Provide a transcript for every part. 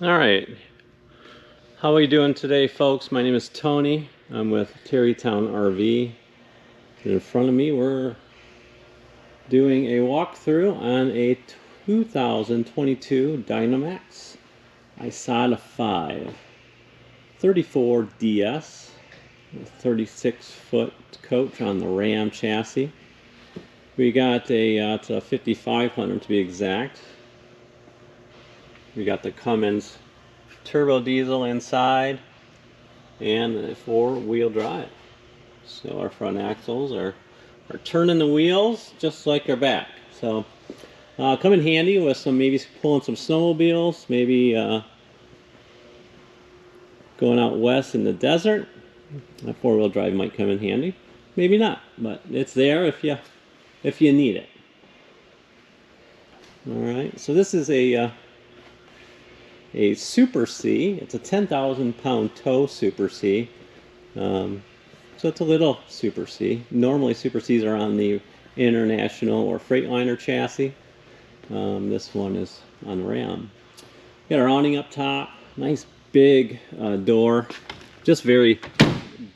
All right, how are we doing today, folks? My name is Tony. I'm with Terrytown RV. In front of me, we're doing a walkthrough on a 2022 Dynamax Isata 5 34DS, a 36-foot coach on the Ram chassis. We got it's a 5500 to be exact. We got the Cummins turbo diesel inside and the 4-wheel drive. So our front axles are turning the wheels just like our back. So come in handy with some, maybe pulling some snowmobiles, maybe going out west in the desert. A 4-wheel drive might come in handy. Maybe not, but it's there if you need it. All right, so this is a Super C. It's a 10,000 pound tow Super C. So it's a little Super C. Normally Super Cs are on the International or Freightliner chassis. This one is on Ram. Got our awning up top. Nice big door. Just very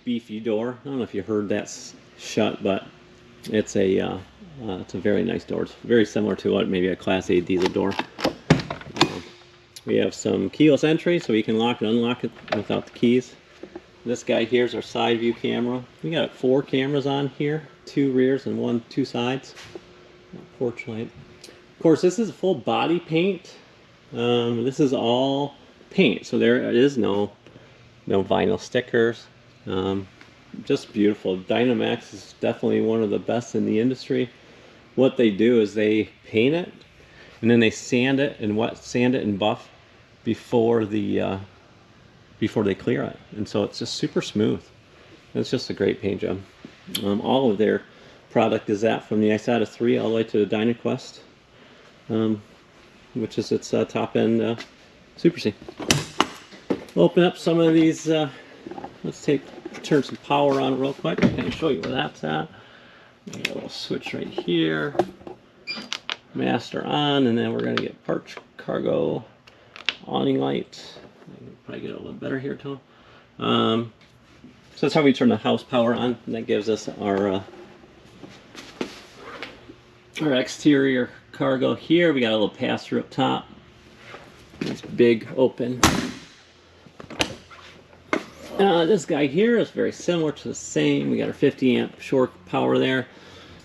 beefy door. I don't know if you heard that shut, but it's a very nice door. It's very similar to what maybe a Class A diesel door. We have some keyless entry, so we can lock and unlock it without the keys. This guy here is our side view camera. We got 4 cameras on here, 2 rears and 2 sides. Fortunately, of course, this is full body paint. This is all paint, so there is no vinyl stickers. Just beautiful. Dynamax is definitely one of the best in the industry. What they do is they paint it, and then they sand it and buff before they clear it, and so it's just super smooth. It's just a great paint job. All of their product is that from the Isata 3 all the way to the Dynamax, which is its top end Super C. We'll open up some of these. Let's turn some power on real quick. I can show you where that's at. Got a little switch right here. Master on, and then we're going to get parts, cargo, awning light. I can probably get a little better here, Tom. So that's how we turn the house power on, and that gives us our exterior cargo here. We got a little pass-through up top. Nice big open. This guy here is very similar to the same. We got our 50 amp shore power there.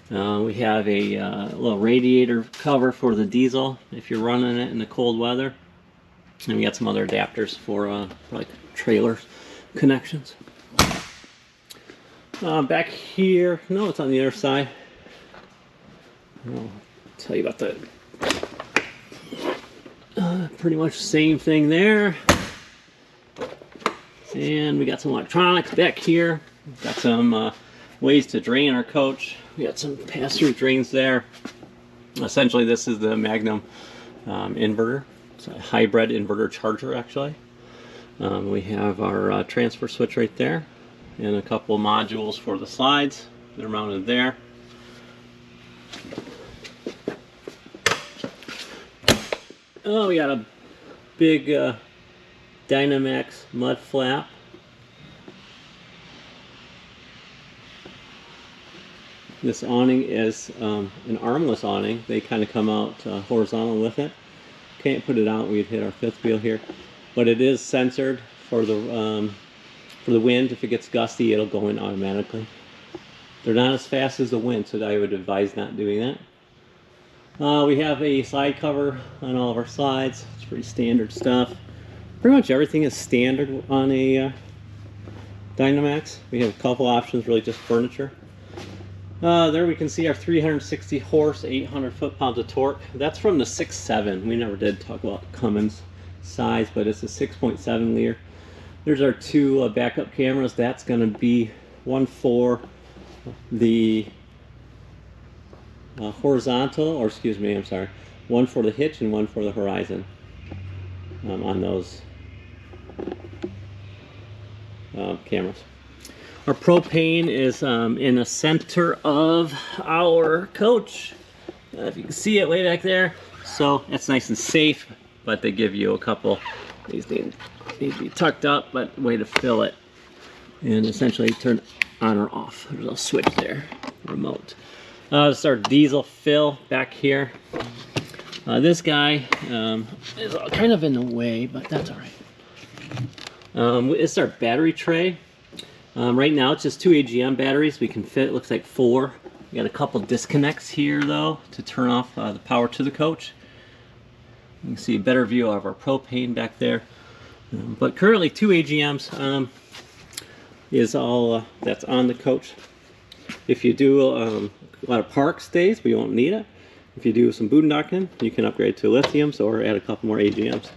We have a little radiator cover for the diesel if you're running it in the cold weather. And we got some other adapters for like trailer connections. Back here, no, it's on the other side. I'll tell you about the pretty much same thing there. And we got some electronics back here. Got some ways to drain our coach. We got some pass-through drains there. Essentially, this is the Magnum inverter. It's a hybrid inverter charger, actually. We have our transfer switch right there, and a couple modules for the slides. They're mounted there. Oh, we got a big Dynomax Mud Flap. This awning is an armless awning. They kind of come out horizontal with it. Can't put it out, we'd hit our 5th wheel here. But it is censored for the wind. If it gets gusty, it'll go in automatically. They're not as fast as the wind, so I would advise not doing that. We have a slide cover on all of our slides. It's pretty standard stuff. Pretty much everything is standard on a Dynamax. We have a couple options, really just furniture. There we can see our 360 horse, 800 foot-pounds of torque. That's from the 6.7. We never did talk about Cummins size, but it's a 6.7 liter. There's our 2 backup cameras. That's going to be one for the horizontal, or excuse me, I'm sorry, one for the hitch and one for the horizon on those cameras. Our propane is in the center of our coach. If you can see it way back there. So it's nice and safe, but they give you a couple These need to be tucked up, but way to fill it. And essentially turn on or off. There's a little switch there, remote. This is our diesel fill back here. This guy is kind of in the way, but that's all right. It's our battery tray. Right now it's just 2 AGM batteries. We can fit, it looks like 4. We got a couple disconnects here though to turn off the power to the coach. You can see a better view of our propane back there. But currently 2 AGMs is all that's on the coach. If you do a lot of park stays, we won't need it. If you do some boondocking, you can upgrade to lithiums or add a couple more AGMs.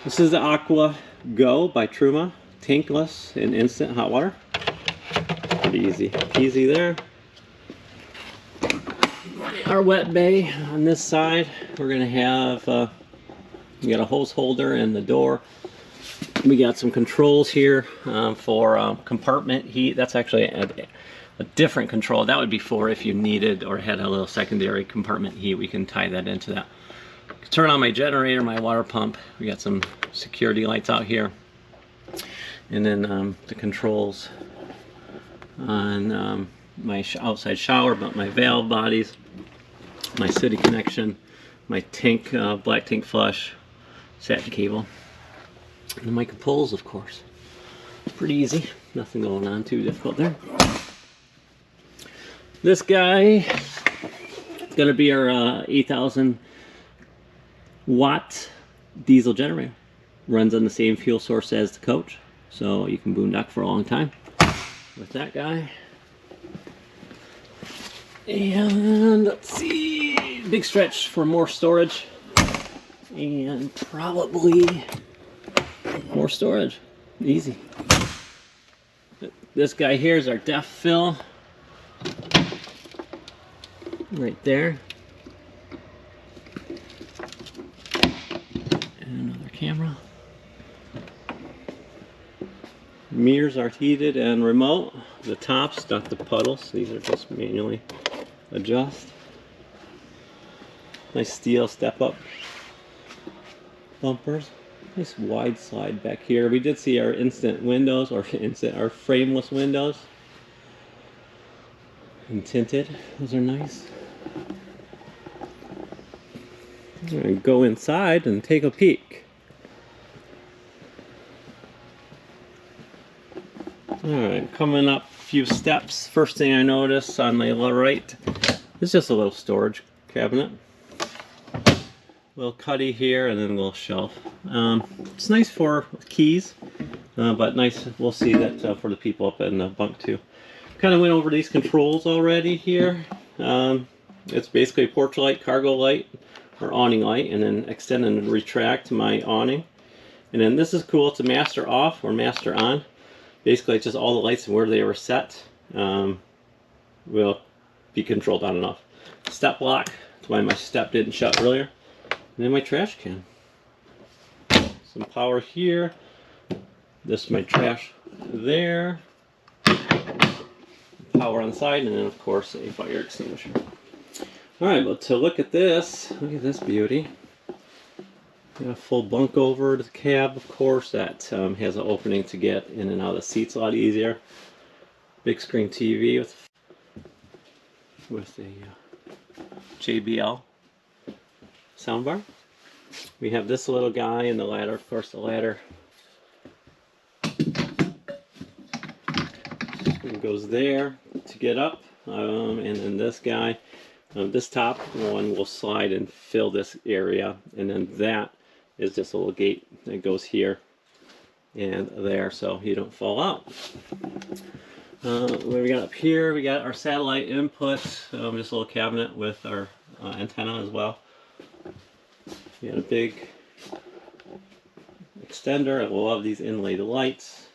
This is the Aqua Go by Truma, tankless and instant hot water. Pretty easy peasy there. Our wet bay on this side, we're gonna have we got a hose holder and the door. We got some controls here for compartment heat. That's actually a different control. That would be for if you needed or had a little secondary compartment heat. We can tie that into that. Turn on my generator, my water pump. We got some security lights out here. And then the controls on my outside shower, but my valve bodies, my city connection, my tank, black tank flush, satin cable. And the mic pulls, of course. Pretty easy. Nothing going on too difficult there. This guy is going to be our 8,000 watt diesel generator. Runs on the same fuel source as the coach, so you can boondock for a long time with that guy. And let's see, big stretch for more storage and probably more storage. Easy. This guy here is our depth fill. Right there. And another camera. Mirrors are heated and remote. The tops, not the puddles. These are just manually adjust. Nice steel step up bumpers. Nice wide slide back here. We did see our instant windows, or our frameless windows. And tinted. Those are nice. I'm going to go inside and take a peek. Alright, coming up a few steps. First thing I notice on my right is just a little storage cabinet. Little cuddy here and then a little shelf. It's nice for keys, but nice, we'll see that for the people up in the bunk too. Kind of went over these controls already here. It's basically a porch light, cargo light, or awning light, and then extend and retract my awning. And then this is cool, it's a master off or master on. Basically it's just all the lights and where they were set will be controlled on and off. Step lock, that's why my step didn't shut earlier. And then my trash can. Some power here. This is my trash there. Power on the side, and then of course a fire extinguisher. Alright, but to look at this beauty. Got a full bunk over the cab, of course. That has an opening to get in and out of the seats a lot easier. Big screen TV with a JBL soundbar. We have this little guy and the ladder, of course. The ladder goes there to get up, and then this guy, this top one will slide and fill this area, and then that is just a little gate that goes here and there, so you don't fall out. What we got up here, we got our satellite input, just a little cabinet with our antenna as well. We got a big extender. I love these inlaid lights.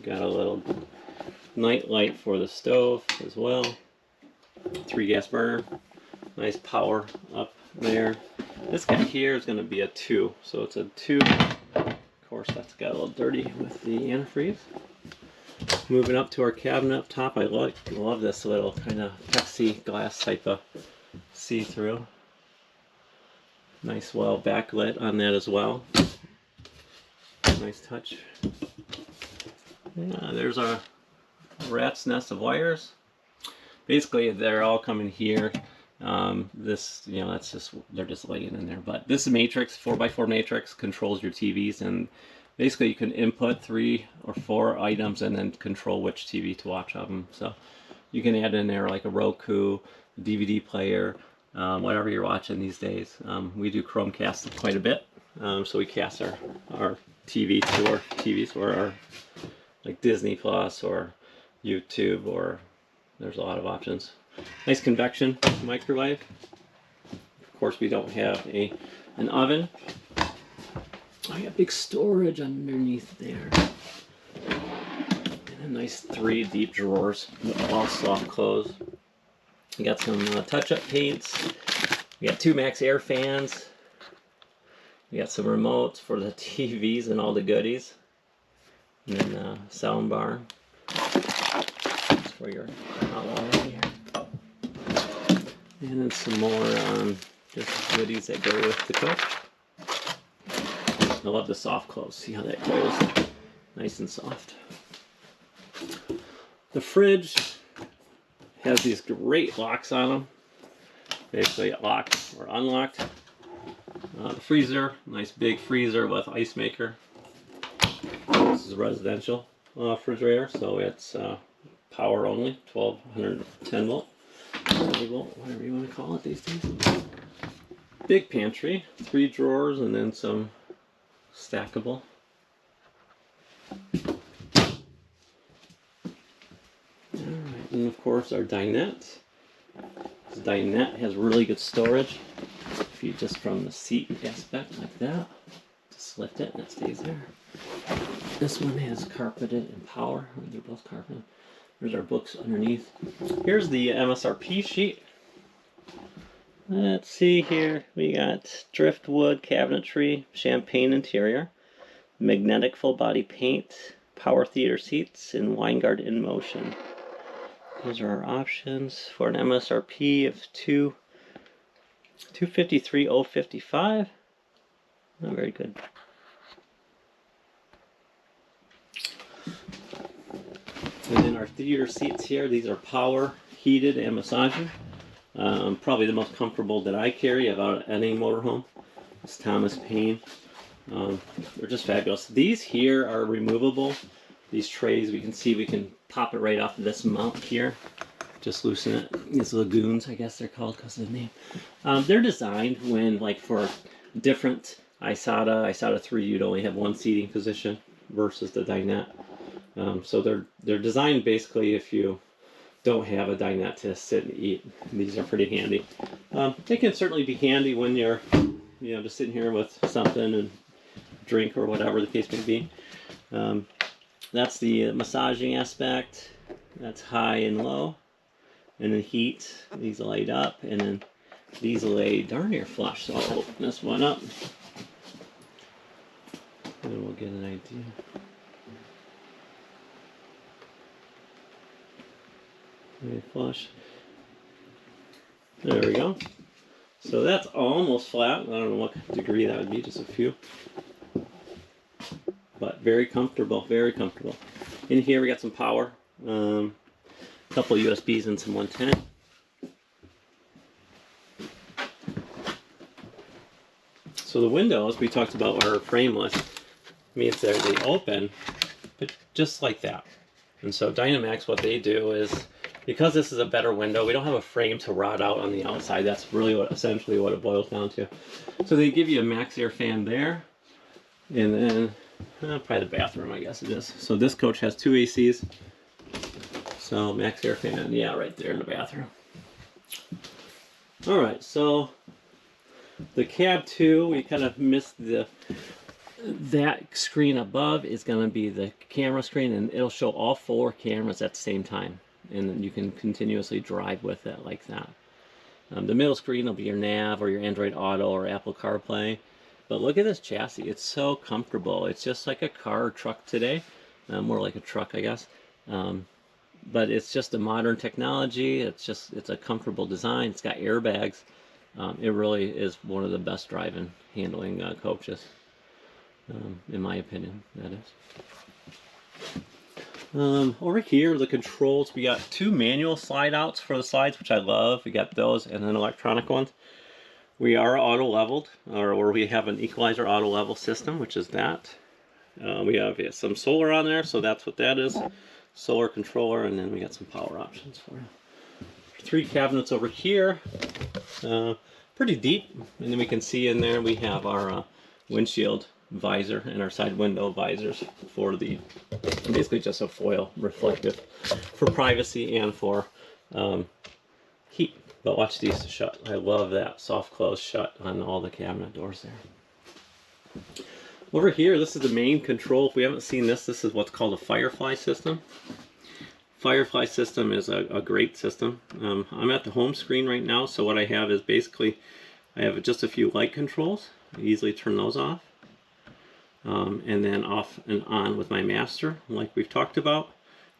Got a little night light for the stove as well. 3 gas burner. Nice power up there. This guy here is going to be a 2, so it's a 2. Of course, that's got a little dirty with the antifreeze. Moving up to our cabinet up top, I love this little kind of Pepsi glass type of see-through. Nice well backlit on that as well. Nice touch. Yeah, there's a rat's nest of wires. Basically, they're all coming here. This, you know, that's just, they're just laying in there. But this matrix, 4x4 matrix, controls your TVs, and basically you can input 3 or 4 items and then control which TV to watch of them. So you can add in there like a Roku, a DVD player, whatever you're watching these days. We do Chromecast quite a bit, so we cast our TV to our TVs, or our like Disney Plus or YouTube, or there's a lot of options. Nice convection microwave. Of course, we don't have an oven. I got big storage underneath there. And a nice 3 deep drawers, all soft close. We got some touch-up paints. We got 2 Max Air fans. We got some remotes for the TVs and all the goodies. And then a sound bar. That's for your outlet here. And then some more just goodies that go with the coach. I love the soft close. See how that goes? Nice and soft. The fridge has these great locks on them. Basically locked or unlocked. The freezer, nice big freezer with ice maker. This is a residential refrigerator, so it's power only, 1210 volt, 20 volt, whatever you want to call it these days. Big pantry, 3 drawers, and then some stackable. Alright, and of course our Dinette. This Dinette has really good storage. If you just from the seat aspect like that, just lift it and it stays there. This one has carpeted and power. They're both carpeted. There's our books underneath. Here's the MSRP sheet. Let's see here. We got driftwood cabinetry, champagne interior, magnetic full body paint, power theater seats, and Winegard in motion. Those are our options for an MSRP of $253,055. Not very good. And then our theater seats here, these are power heated and massaging. Probably the most comfortable that I carry about any motorhome. It's Thomas Paine. They're just fabulous. These here are removable. These trays, we can see we can pop it right off of this mount here. Just loosen it. These lagoons, I guess they're called because of the name. They're designed when, like, for different Isata 3, you'd only have 1 seating position versus the Dinette. So they're designed basically if you don't have a Dinette to sit and eat. These are pretty handy. They can certainly be handy when you're, you know, just sitting here with something and drink or whatever the case may be. That's the massaging aspect. That's high and low. And then heat, these light up, and then these lay darn near flush. So I'll open this one up, and we'll get an idea. Very flush. There we go. So that's almost flat. I don't know what degree that would be, just a few. But very comfortable, very comfortable. In here we got some power. A couple of USBs and some 110. So the windows we talked about are frameless. Means they open, but just like that. And so Dynamax, what they do is, because this is a better window, we don't have a frame to rot out on the outside. That's really essentially what it boils down to. So they give you a Max Air fan there, and then probably the bathroom, I guess it is. So this coach has 2 ACs. So Max Air fan, yeah, right there in the bathroom. All right, so the cab 2, we kind of missed that screen above is going to be the camera screen, and it'll show all 4 cameras at the same time, and then you can continuously drive with it like that. The middle screen will be your nav or your Android Auto or Apple CarPlay. But look at this chassis. It's so comfortable. It's just like a car or truck today. More like a truck, I guess. But it's just a modern technology. It's a comfortable design. It's got airbags. It really is one of the best driving handling coaches, in my opinion, that is. Over here, the controls, we got 2 manual slide outs for the slides, which I love. We got those, and then electronic ones. We are auto leveled, or we have an equalizer auto level system, which is that. We have some solar on there, so that's what that is. Solar controller, and then we got some power options for you. 3 cabinets over here, pretty deep, and then we can see in there we have our windshield visor and our side window visors for the, basically just a foil reflective for privacy and for heat. But watch these shut. I love that soft close shut on all the cabinet doors there. Over here, this is the main control. If we haven't seen this, this is what's called a Firefly system. Firefly system is a great system. I'm at the home screen right now, so what I have is basically, I have just a few light controls. I easily turn those off. And then off and on with my master, like we've talked about.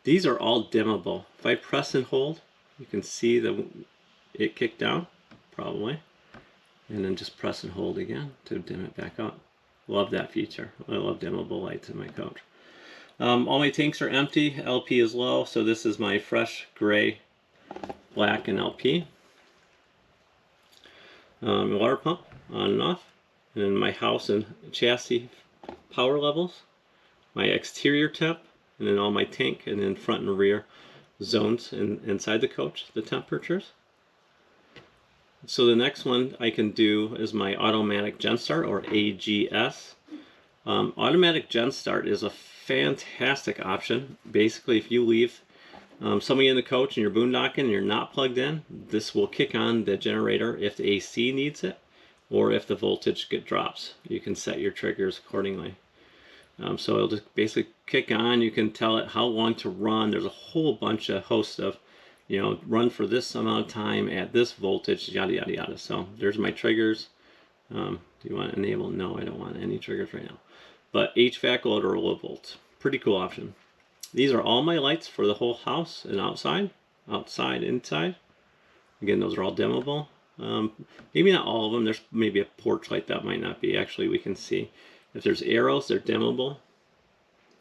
These are all dimmable. If I press and hold, you can see it kicked down, probably. And then just press and hold again to dim it back up. Love that feature. I love dimmable lights in my coach. All my tanks are empty. LP is low, so this is my fresh gray, black, and LP. Water pump on and off. And then my house and chassis power levels. My exterior temp, and then all my tank, and then front and rear zones inside the coach, the temperatures. So the next one I can do is my automatic Genstar, or AGS. Automatic Genstar is a fantastic option. Basically, if you leave somebody in the coach and you're boondocking and you're not plugged in, this will kick on the generator if the AC needs it, or if the voltage drops. You can set your triggers accordingly. So it'll just basically kick on. You can tell it how long to run. There's a whole bunch of host of, you know, run for this amount of time at this voltage, yada yada yada. So there's my triggers. Do you want to enable? No, I don't want any triggers right now. But HVAC loader low volts, pretty cool option. These are all my lights for the whole house and outside, inside. Again, those are all dimmable. Maybe not all of them. There's maybe a porch light that might not be. Actually, we can see if there's arrows, they're dimmable.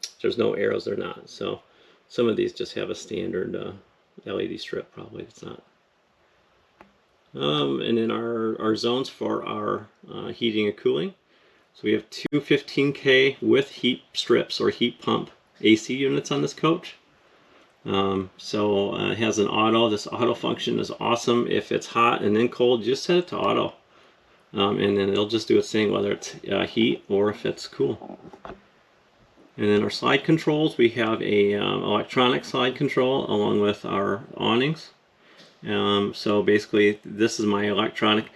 If there's no arrows, they're not. So some of these just have a standard LED strip. Probably it's not. And then our zones for our heating and cooling. So we have 2 15K with heat strips or heat pump AC units on this coach. So it has an auto. This auto function is awesome. If it's hot and then cold, just set it to auto. And then it'll just do its thing, whether it's heat or if it's cool. And then our slide controls, we have a electronic slide control along with our awnings. So basically, this is my electronic.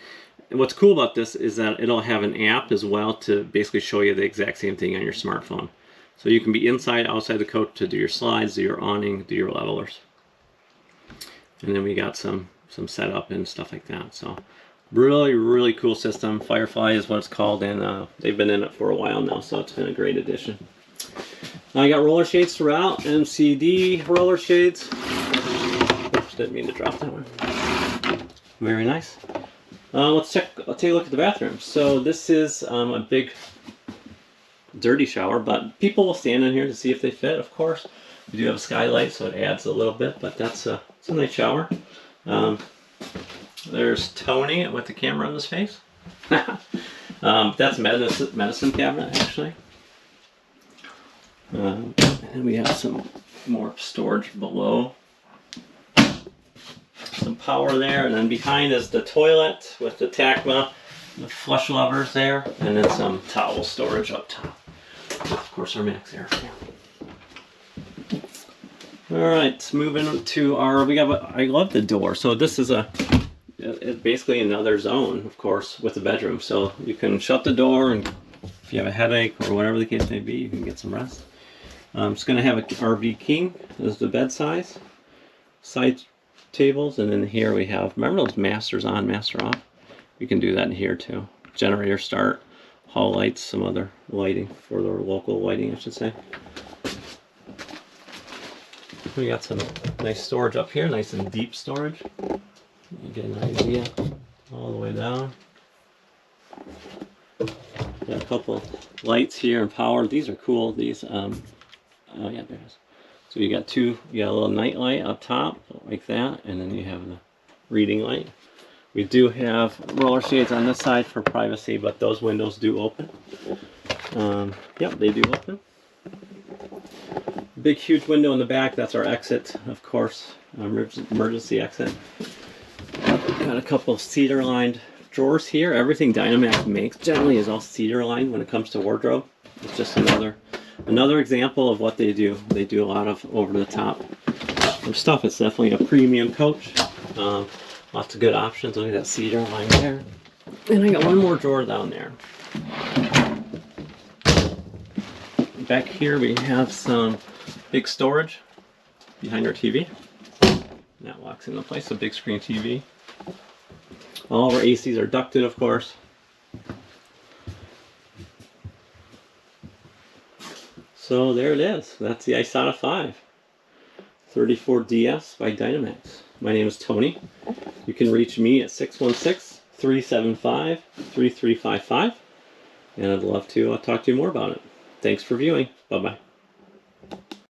And what's cool about this is that it'll have an app as well to basically show you the exact same thing on your smartphone. So you can be inside, outside the coach to do your slides, do your awning, do your levelers. And then we got some setup and stuff like that. So really, really cool system. Firefly is what it's called, and they've been in it for a while now, so it's been a great addition. Now I got roller shades throughout, MCD roller shades. Oops, didn't mean to drop that one. Very nice. Let's take a look at the bathroom. So this is a big dirty shower, but people will stand in here to see if they fit, of course. We do have a skylight, so it adds a little bit, but it's a nice shower. There's Tony with the camera on his face. That's medicine cabinet, actually. And we have some more storage below. Some power there, and then behind is the toilet with the Tacma, the flush levers there, and then some towel storage up top. Of course, our max air fan. All right, moving to our, I love the door. So this is it's basically another zone, of course, with the bedroom. So you can shut the door, and if you have a headache or whatever the case may be, you can get some rest. It's going to have an RV king as the bed size, side tables, and then here we have, remember those masters on, master off? You can do that in here too. Generator start, hall lights, some other lighting for the local lighting, I should say. We got some nice storage up here, nice and deep storage. You get an idea all the way down. Got a couple lights here and power. These are cool. These, oh yeah, there's. So you got a little night light up top like that, and then you have the reading light. We do have roller shades on this side for privacy, but those windows do open. Yep, they do open. Big, huge window in the back. That's our exit, of course, emergency exit. Got a couple cedar-lined drawers here. Everything Dynamax makes generally is all cedar-lined when it comes to wardrobe. It's just another example of what they do. They do a lot of over-the-top stuff. It's definitely a premium coach. Lots of good options. Look at that cedar line there. And I got one more drawer down there. Back here we have some big storage behind our TV. That locks into place, a big screen TV. All of our ACs are ducted, of course. So there it is. That's the Isata 5 34DS by Dynamax. My name is Tony. You can reach me at 616-375-3355. And I'd love to talk to you more about it. Thanks for viewing. Bye-bye.